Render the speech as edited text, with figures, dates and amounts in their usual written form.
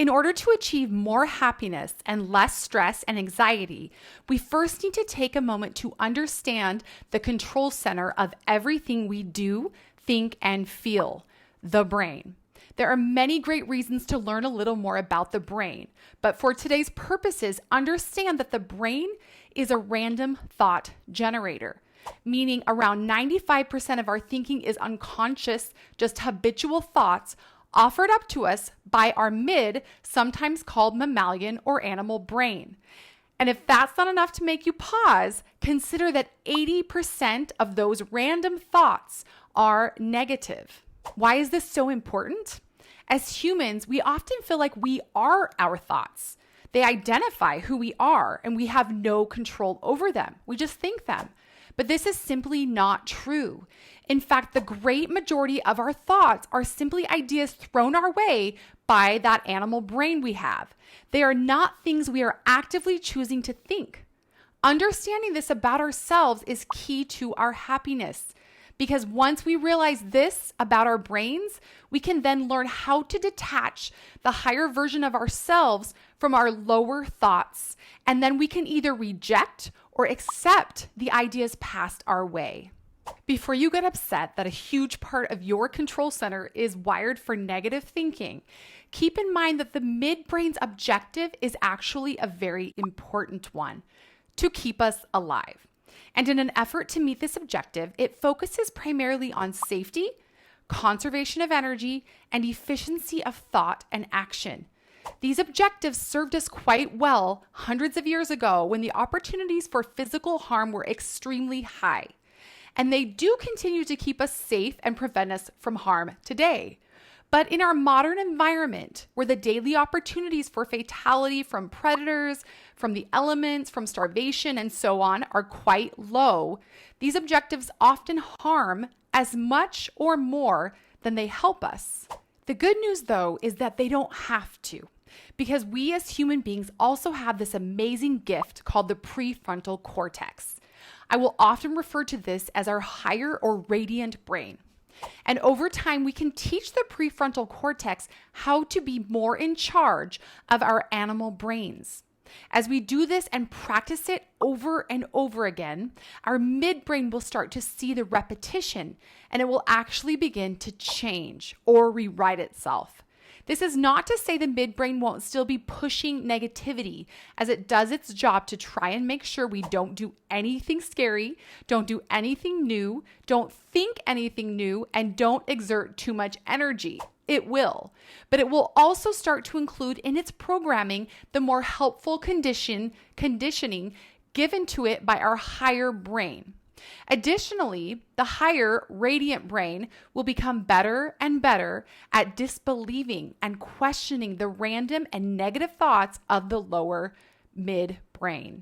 In order to achieve more happiness and less stress and anxiety, we first need to take a moment to understand the control center of everything we do, think, and feel, the brain. There are many great reasons to learn a little more about the brain, but for today's purposes, understand that the brain is a random thought generator, meaning around 95% of our thinking is unconscious, just habitual thoughts offered up to us by our sometimes called mammalian or animal brain. And if that's not enough to make you pause, consider that 80% of those random thoughts are negative. Why is this so important? As humans, we often feel like we are our thoughts. They identify who we are, and we have no control over them. We just think them. But this is simply not true. In fact, the great majority of our thoughts are simply ideas thrown our way by that animal brain we have. They are not things we are actively choosing to think. Understanding this about ourselves is key to our happiness, because once we realize this about our brains, we can then learn how to detach the higher version of ourselves from our lower thoughts, and then we can either reject or accept the ideas passed our way. Before you get upset that a huge part of your control center is wired for negative thinking, keep in mind that the midbrain's objective is actually a very important one: to keep us alive. And in an effort to meet this objective, it focuses primarily on safety, conservation of energy, and efficiency of thought and action. These objectives served us quite well hundreds of years ago when the opportunities for physical harm were extremely high. And they do continue to keep us safe and prevent us from harm today. But in our modern environment, where the daily opportunities for fatality from predators, from the elements, from starvation, and so on are quite low, these objectives often harm as much or more than they help us. The good news, though, is that they don't have to, because we as human beings also have this amazing gift called the prefrontal cortex. I will often refer to this as our higher or radiant brain. And over time, we can teach the prefrontal cortex how to be more in charge of our animal brains. As we do this and practice it over and over again, our midbrain will start to see the repetition, and it will actually begin to change or rewrite itself. This is not to say the midbrain won't still be pushing negativity, as it does its job to try and make sure we don't do anything scary, don't do anything new, don't think anything new, and don't exert too much energy. It will. But it will also start to include in its programming the more helpful conditioning given to it by our higher brain. Additionally, the higher radiant brain will become better and better at disbelieving and questioning the random and negative thoughts of the lower midbrain.